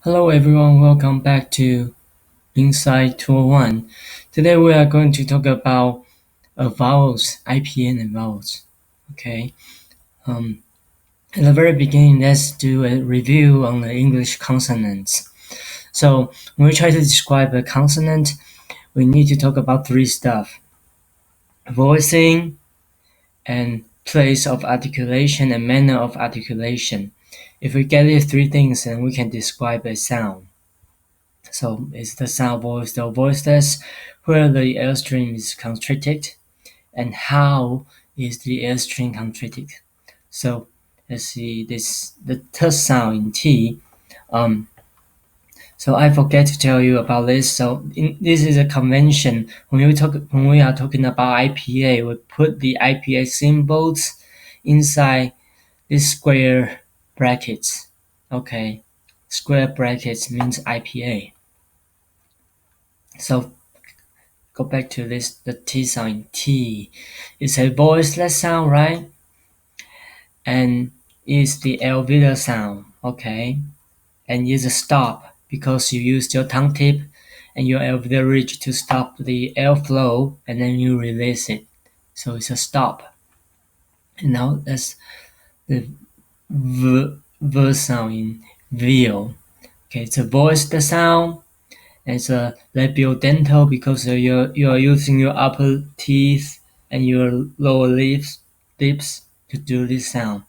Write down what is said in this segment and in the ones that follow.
Hello everyone, welcome back to Inside 201. Today we are going to talk about vowels, IPA and vowels. Okay. At the very beginning, let's do a review on the English consonants. So when we try to describe a consonant, we need to talk about three stuff: voicing and place of articulation and manner of articulation. If we get these three things, then we can describe a sound. So is the sound voiced or voiceless, where the L string is constricted, and how is the L string constricted? So let's see this the third sound in T. Um, so I forget to tell you about this. So this is a convention when we are talking about IPA. We put the IPA symbols inside these square brackets. Okay, square brackets means IPA. So go back to this, the T sound in T. It's a voiceless sound, right? And it's the alveolar sound, okay? And it's a stop because you use your tongue tip and your alveolar ridge to stop the air flow and then you release it. So it's a stop. And now that's the V sound in veal. Okay, it's a voiced sound. It's a labiodental because you are using your upper teeth and your lower lips to do this sound.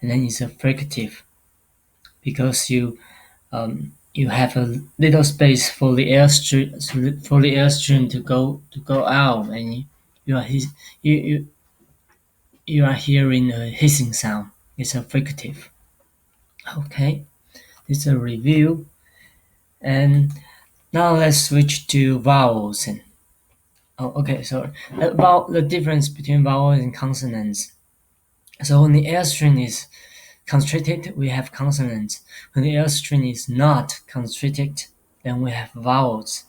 And then it's a fricative because you have a little space for the air stream to go out, and you, you you are hearing a hissing sound. It's a fricative. Okay, this is a review, and now let's switch to vowels. Oh, okay. So about the difference between vowels and consonants. So when the L string is constricted, we have consonants. When the L string is not constricted, then we have vowels.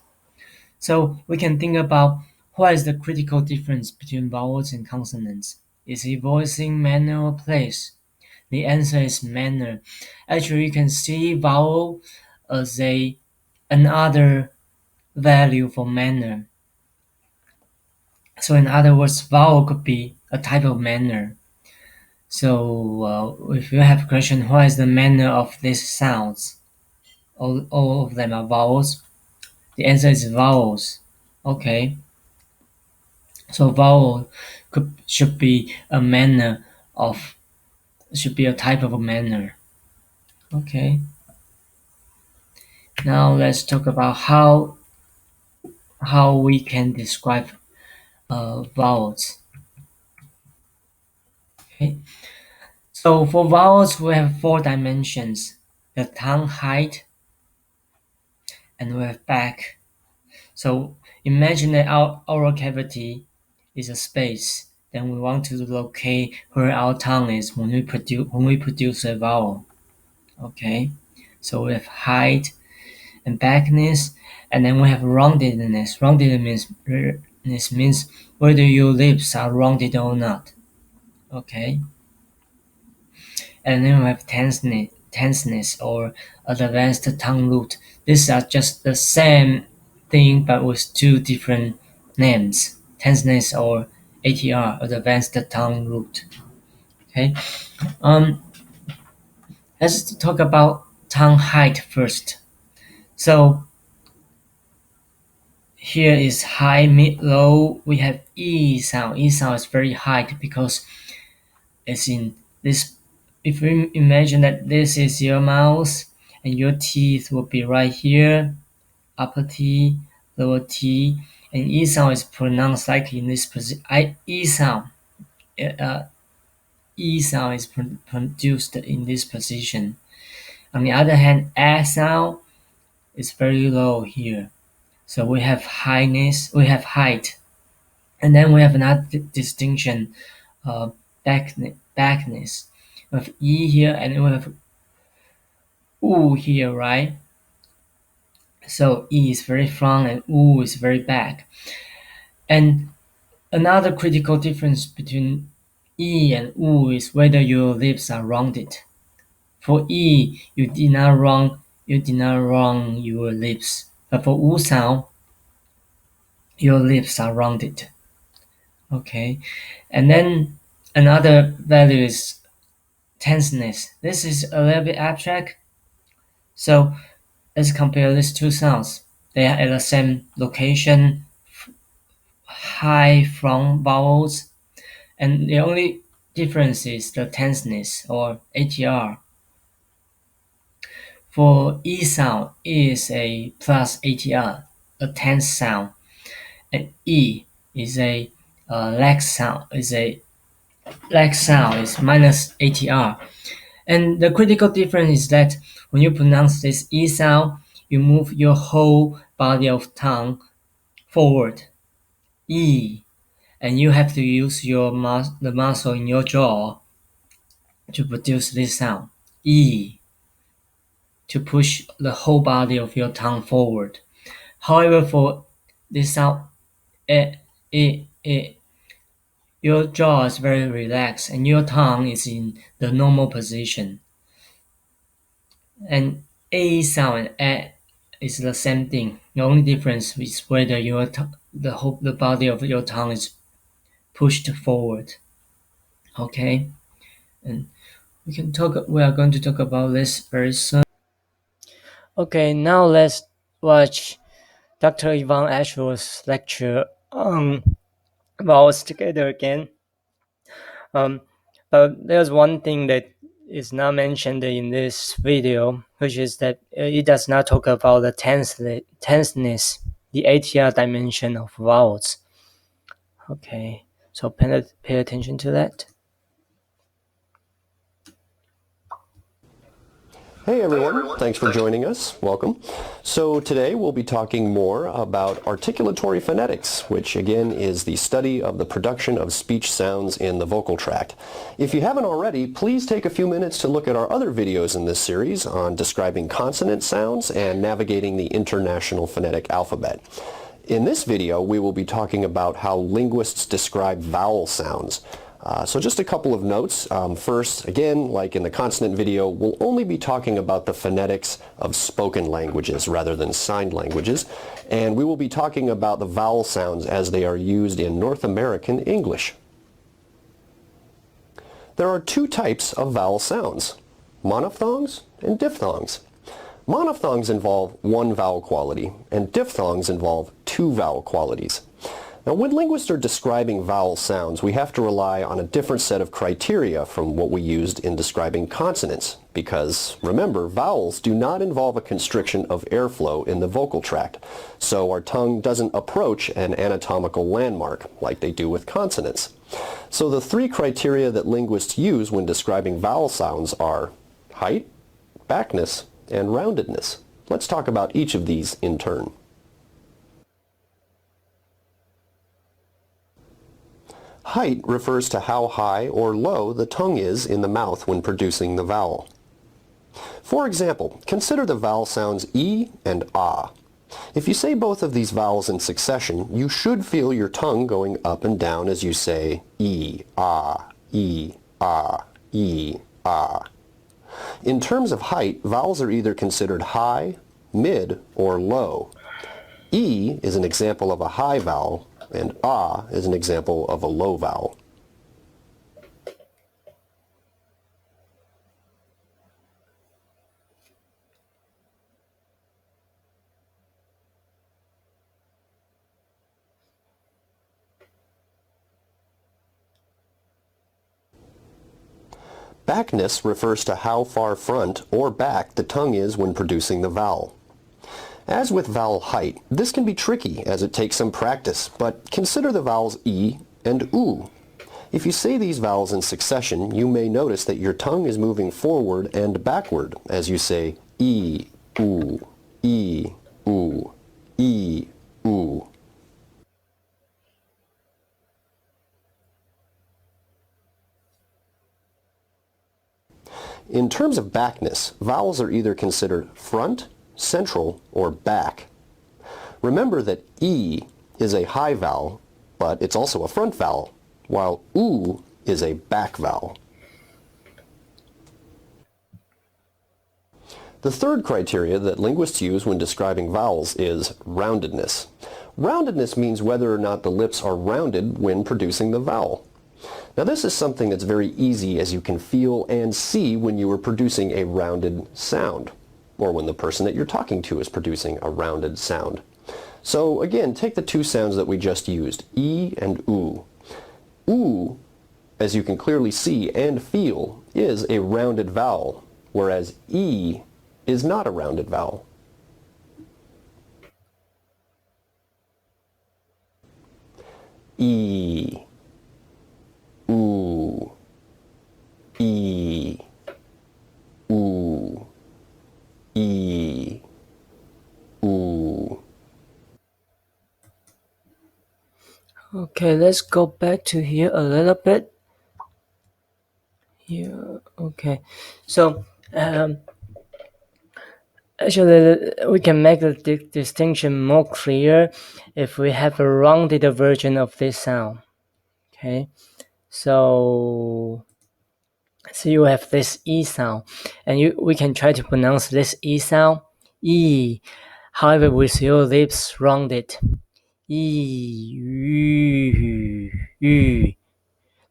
So we can think about what is the critical difference between vowels and consonants. Is it voicing, manner, or place? The answer is manner. Actually, you can see vowel as another value for manner. So in other words, vowel could be a type of manner. So if you have a question, what is the manner of these sounds? All of them are vowels. The answer is vowels. Okay. So vowel should be a manner of should be a type of a manner. Okay. Now let's talk about how we can describe vowels. Okay. So for vowels, we have four dimensions: the tongue height, and we have back. So imagine that our oral cavity is a space. Then we want to locate where our tongue is when we produce a vowel. Okay. So we have height and backness, and then we have roundedness. Roundedness means whether your lips are rounded or not. Okay. And then we have tenseness or advanced tongue root. These are just the same thing but with two different names: tenseness or ATR, advanced tongue root. Okay. Um, let's talk about tongue height first. So here is high, mid, low. We have E sound. E sound is very high because it's in this. If we imagine that this is your mouth and your teeth will be right here, upper T, lower T, and E sound is pronounced like in this position. Uh, E sound is produced in this position. On the other hand, A sound is very low here. So we have we have height, and then we have another distinction, uh, backness. We have E here, and we have U here, right? So E is very front, and U is very back. And another critical difference between E and U is whether your lips are rounded. For E, you did not round you did not round your lips. But for U sound, your lips are rounded. Okay, and then another value is tenseness. This is a little bit abstract. So let's compare these two sounds. They are at the same location, high from vowels, and the only difference is the tenseness or ATR. For E sound, E is a plus ATR, a tense sound, and E is a lax sound. Is minus ATR. And the critical difference is that when you pronounce this E sound, you move your whole body of tongue forward. E. And you have to use the muscle in your jaw to produce this sound. E. To push the whole body of your tongue forward. However, for this sound, your jaw is very relaxed and your tongue is in the normal position. And A sound and is the same thing. The only difference is whether the body of your tongue is pushed forward. Okay, and we are going to talk about this very soon. Okay, now let's watch Dr. Ivan Ashworth's lecture on vowels together again. But there's one thing that is not mentioned in this video, which is that it does not talk about the tenseness, the ATR dimension of vowels. Okay, so pay attention to that. Hey everyone, thanks for joining us. Welcome. So today we'll be talking more about articulatory phonetics, which again is the study of the production of speech sounds in the vocal tract. If you haven't already, please take a few minutes to look at our other videos in this series on describing consonant sounds and navigating the International Phonetic Alphabet. In this video, we will be talking about how linguists describe vowel sounds. So just a couple of notes. First, again, like in the consonant video, we'll only be talking about the phonetics of spoken languages rather than signed languages, and we will be talking about the vowel sounds as they are used in North American English. There are two types of vowel sounds, monophthongs and diphthongs. Monophthongs involve one vowel quality, and diphthongs involve two vowel qualities. Now, when linguists are describing vowel sounds, we have to rely on a different set of criteria from what we used in describing consonants, because, remember, vowels do not involve a constriction of airflow in the vocal tract, so our tongue doesn't approach an anatomical landmark like they do with consonants. So the three criteria that linguists use when describing vowel sounds are height, backness, and roundedness. Let's talk about each of these in turn. Height refers to how high or low the tongue is in the mouth when producing the vowel. For example, consider the vowel sounds E and Ah. If you say both of these vowels in succession, you should feel your tongue going up and down as you say E, Ah, E, Ah, E, Ah. In terms of height, vowels are either considered high, mid, or low. E is an example of a high vowel, and Ah is an example of a low vowel. Backness refers to how far front or back the tongue is when producing the vowel. As with vowel height, this can be tricky as it takes some practice, but consider the vowels E and U. If you say these vowels in succession, you may notice that your tongue is moving forward and backward as you say E, U, E, U, E, U. In terms of backness, vowels are either considered front, central, or back. Remember that E is a high vowel, but it's also a front vowel, while U is a back vowel. The third criteria that linguists use when describing vowels is roundedness. Roundedness means whether or not the lips are rounded when producing the vowel. Now this is something that's very easy, as you can feel and see when you are producing a rounded sound, or when the person that you're talking to is producing a rounded sound. So again, take the two sounds that we just used, E and oo. Oo, as you can clearly see and feel, is a rounded vowel, whereas E is not a rounded vowel. E, oo, E, oo, E, oo. Okay, let's go back to here a little bit. Here, okay. So, actually, we can make the distinction more clear if we have a rounded version of this sound. Okay, so you have this E sound, and we can try to pronounce this E sound, E, however, with your lips rounded. E, U, U.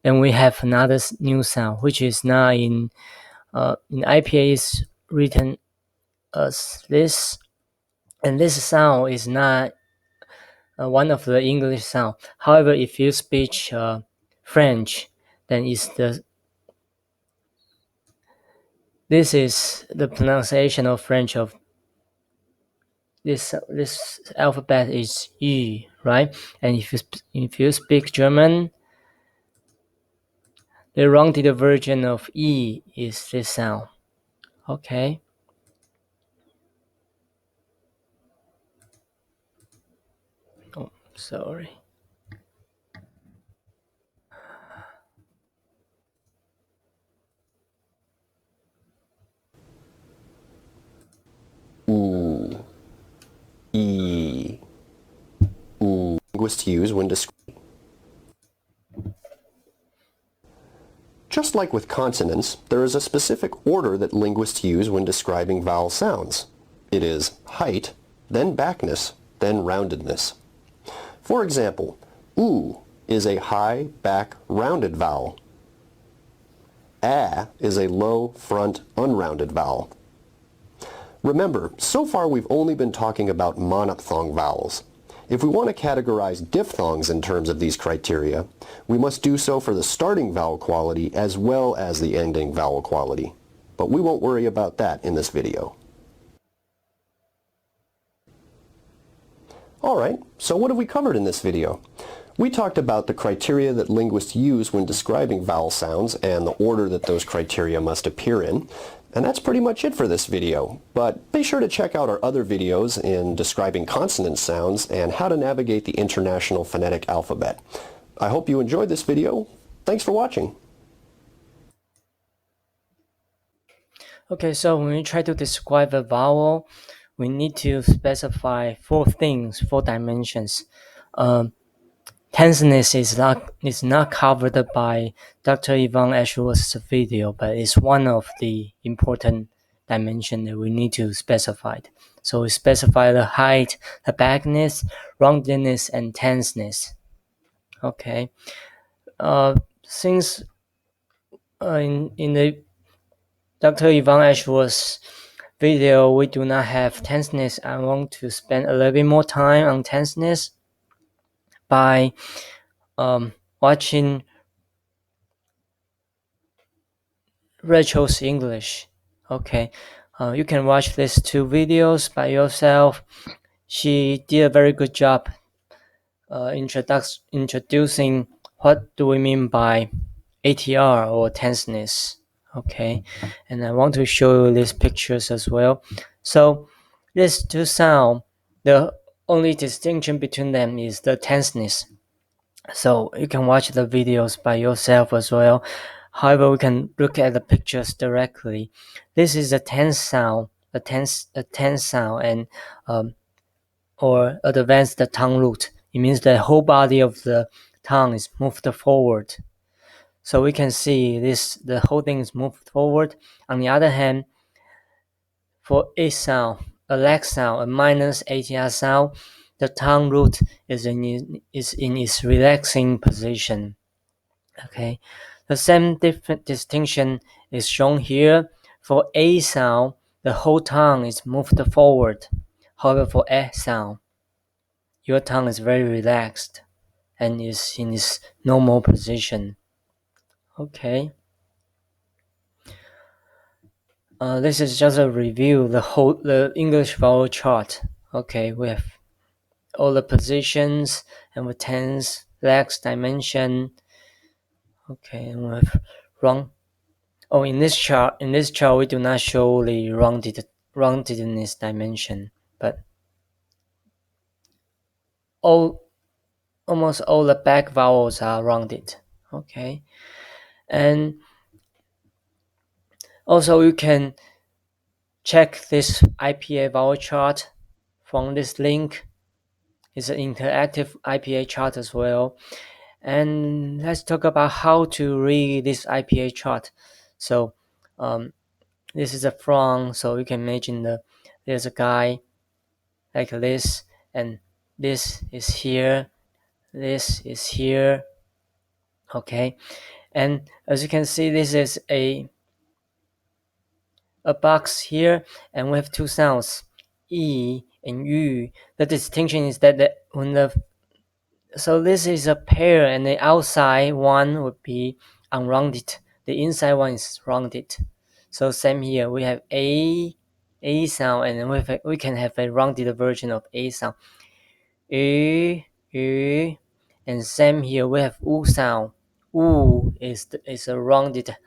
Then we have another new sound, which is now in IPA is written as this, and this sound is not one of the English sound. However, if you speak French, then this is the pronunciation of French of this alphabet is E, right? And if you speak German, the rounded version of E is this sound. Okay. Oh, sorry. Oo, E, oo. Linguists use when describing. Just like with consonants, there is a specific order that linguists use when describing vowel sounds. It is height, then backness, then roundedness. For example, oo is a high back rounded vowel. A is a low front unrounded vowel. Remember, so far we've only been talking about monophthong vowels. If we want to categorize diphthongs in terms of these criteria, we must do so for the starting vowel quality as well as the ending vowel quality. But we won't worry about that in this video. Alright, so what have we covered in this video? We talked about the criteria that linguists use when describing vowel sounds and the order that those criteria must appear in. And that's pretty much it for this video, but be sure to check out our other videos in describing consonant sounds and how to navigate the International Phonetic Alphabet. I hope you enjoyed this video. Thanks for watching. Okay, so when we try to describe a vowel, we need to specify four dimensions. Tenseness is not covered by Dr. Ivan Ashworth's video, but it's one of the important dimensions that we need to specify. So we specify the height, the backness, roundedness, and tenseness. Okay. Since in the Dr. Ivan Ashworth's video we do not have tenseness, I want to spend a little bit more time on tenseness by watching Rachel's English. Okay, you can watch these two videos by yourself. She did a very good job introducing what do we mean by ATR or tenseness. Okay, and I want to show you these pictures as well. So these two sounds, the only distinction between them is the tenseness. So you can watch the videos by yourself as well. However, we can look at the pictures directly. This is a tense sound, a tense sound, and or advanced tongue root. It means the whole body of the tongue is moved forward. So we can see this, the whole thing is moved forward. On the other hand, For each sound, a lag sound, a minus ATR sound, the tongue root is in its relaxing position. Okay, the same different distinction is shown here. For A sound, the whole tongue is moved forward. However, for A sound, your tongue is very relaxed and is in its normal position. Okay. This is just a review, the English vowel chart. Okay, we have all the positions and the tense, lex, dimension. Okay, and we have round. Oh, in this chart, we do not show the roundedness dimension, but almost all the back vowels are rounded. Okay, and also you can check this IPA vowel chart from this link. It's an interactive IPA chart as well. And let's talk about how to read this IPA chart. So this is a front, so you can imagine there's a guy like this, and this is here, this is here. Okay, and as you can see, this is a box here, and we have two sounds, E and U. The distinction is that so this is a pair, and the outside one would be unrounded. The inside one is rounded. So same here, we have A sound, and then we can have a rounded version of A sound. And same here, we have U sound. U is a rounded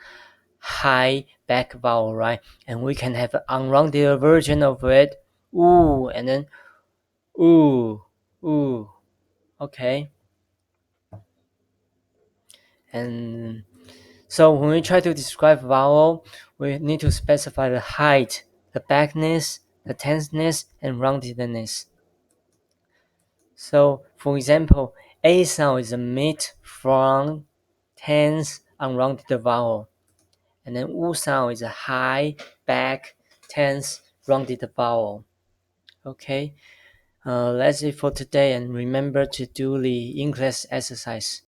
high back vowel, right? And we can have an unrounded version of it. U, and then ooh. Okay. And so when we try to describe vowel, we need to specify the height, the backness, the tenseness, and roundedness. So for example, A sound is a mid, front, tense, unrounded vowel. And then U sound is a high, back, tense, rounded vowel. Okay, that's it for today, and remember to do the English exercise.